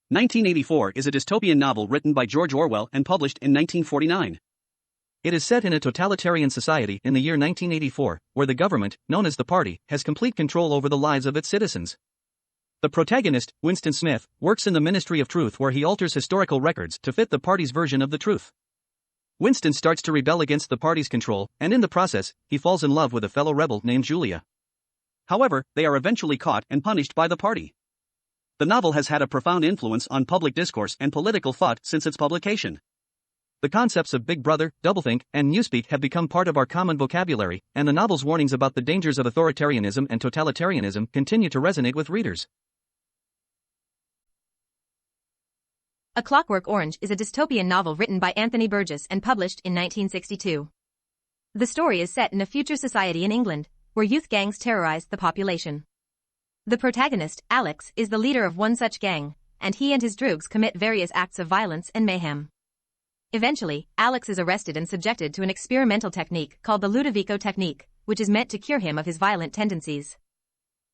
1984 is a dystopian novel written by George Orwell and published in 1949. It is set in a totalitarian society in the year 1984, where the government, known as the Party, has complete control over the lives of its citizens. The protagonist, Winston Smith, works in the Ministry of Truth where he alters historical records to fit the Party's version of the truth. Winston starts to rebel against the Party's control, and in the process, he falls in love with a fellow rebel named Julia. However, they are eventually caught and punished by the Party. The novel has had a profound influence on public discourse and political thought since its publication. The concepts of Big Brother, doublethink, and newspeak have become part of our common vocabulary, and the novel's warnings about the dangers of authoritarianism and totalitarianism continue to resonate with readers. A Clockwork Orange is a dystopian novel written by Anthony Burgess and published in 1962. The story is set in a future society in England, where youth gangs terrorize the population. The protagonist, Alex, is the leader of one such gang, and he and his droogs commit various acts of violence and mayhem. Eventually, Alex is arrested and subjected to an experimental technique called the Ludovico technique, which is meant to cure him of his violent tendencies.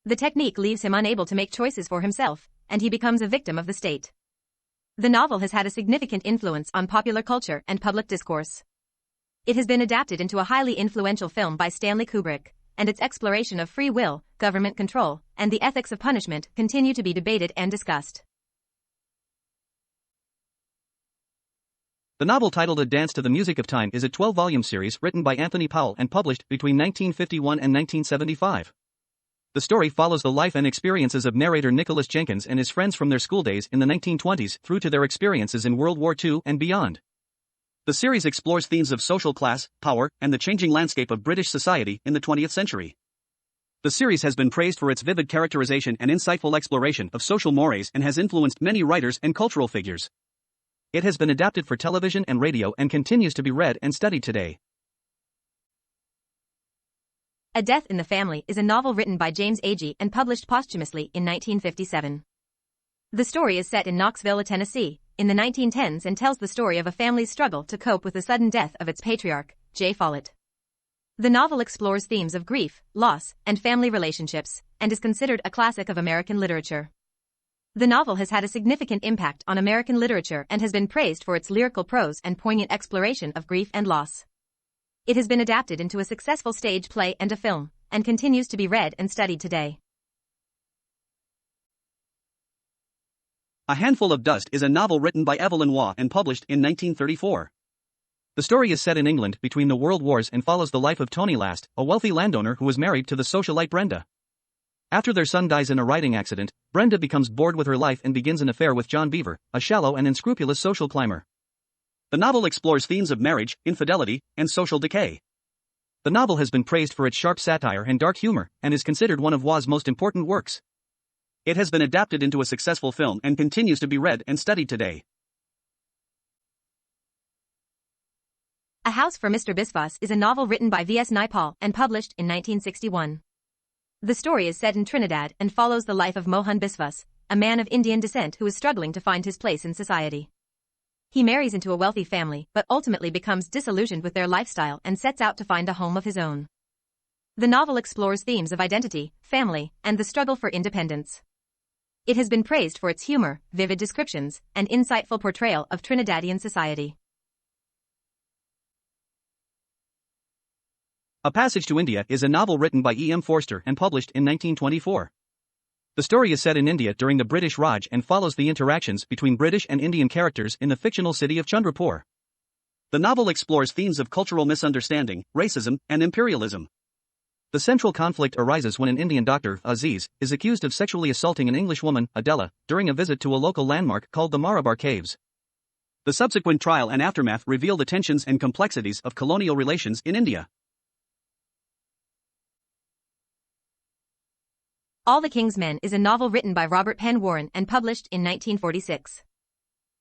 The technique leaves him unable to make choices for himself, and he becomes a victim of the state. The novel has had a significant influence on popular culture and public discourse. It has been adapted into a highly influential film by Stanley Kubrick, and its exploration of free will, government control, and the ethics of punishment continue to be debated and discussed. The novel titled A Dance to the Music of Time is a 12-volume series written by Anthony Powell and published between 1951 and 1975. The story follows the life and experiences of narrator Nicholas Jenkins and his friends from their school days in the 1920s through to their experiences in World War II and beyond. The series explores themes of social class, power, and the changing landscape of British society in the 20th century. The series has been praised for its vivid characterization and insightful exploration of social mores and has influenced many writers and cultural figures. It has been adapted for television and radio and continues to be read and studied today. A Death in the Family is a novel written by James Agee and published posthumously in 1957. The story is set in Knoxville, Tennessee, in the 1910s and tells the story of a family's struggle to cope with the sudden death of its patriarch, J. Follett. The novel explores themes of grief, loss, and family relationships, and is considered a classic of American literature. The novel has had a significant impact on American literature and has been praised for its lyrical prose and poignant exploration of grief and loss. It has been adapted into a successful stage play and a film, and continues to be read and studied today. A Handful of Dust is a novel written by Evelyn Waugh and published in 1934. The story is set in England between the World Wars and follows the life of Tony Last, a wealthy landowner who was married to the socialite Brenda. After their son dies in a riding accident, Brenda becomes bored with her life and begins an affair with John Beaver, a shallow and unscrupulous social climber. The novel explores themes of marriage, infidelity, and social decay. The novel has been praised for its sharp satire and dark humor, and is considered one of Waugh's most important works. It has been adapted into a successful film and continues to be read and studied today. A House for Mr Biswas is a novel written by V.S. Naipaul and published in 1961. The story is set in Trinidad and follows the life of Mohan Biswas, a man of Indian descent who is struggling to find his place in society. He marries into a wealthy family but ultimately becomes disillusioned with their lifestyle and sets out to find a home of his own. The novel explores themes of identity, family, and the struggle for independence. It has been praised for its humor, vivid descriptions, and insightful portrayal of Trinidadian society. A Passage to India is a novel written by E. M. Forster and published in 1924. The story is set in India during the British Raj and follows the interactions between British and Indian characters in the fictional city of Chandrapur. The novel explores themes of cultural misunderstanding, racism, and imperialism. The central conflict arises when an Indian doctor, Aziz, is accused of sexually assaulting an English woman, Adela, during a visit to a local landmark called the Marabar Caves. The subsequent trial and aftermath reveal the tensions and complexities of colonial relations in India. All the King's Men is a novel written by Robert Penn Warren and published in 1946.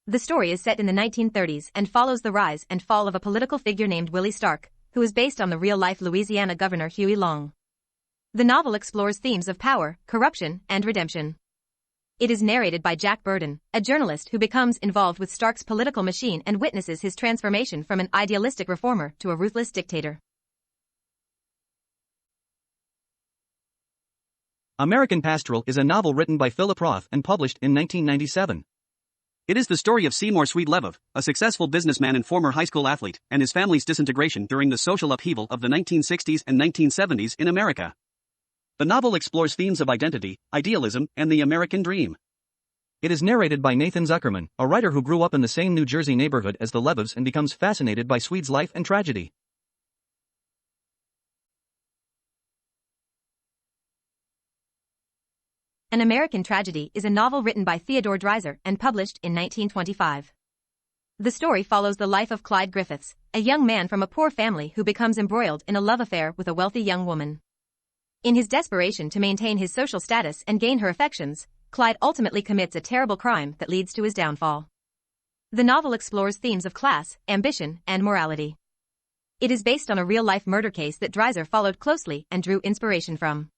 The story is set in the 1930s and follows the rise and fall of a political figure named Willie Stark, who is based on the real-life Louisiana governor Huey Long. The novel explores themes of power, corruption, and redemption. It is narrated by Jack Burden, a journalist who becomes involved with Stark's political machine and witnesses his transformation from an idealistic reformer to a ruthless dictator. American Pastoral is a novel written by Philip Roth and published in 1997. It is the story of Seymour Sweet-Leavitt, a successful businessman and former high school athlete, and his family's disintegration during the social upheaval of the 1960s and 1970s in America. The novel explores themes of identity, idealism, and the American dream. It is narrated by Nathan Zuckerman, a writer who grew up in the same New Jersey neighborhood as the Levitts and becomes fascinated by Sweet's life and tragedy. An American Tragedy is a novel written by Theodore Dreiser and published in 1925. The story follows the life of Clyde Griffiths, a young man from a poor family who becomes embroiled in a love affair with a wealthy young woman. In his desperation to maintain his social status and gain her affections, Clyde ultimately commits a terrible crime that leads to his downfall. The novel explores themes of class, ambition, and morality. It is based on a real-life murder case that Dreiser followed closely and drew inspiration from.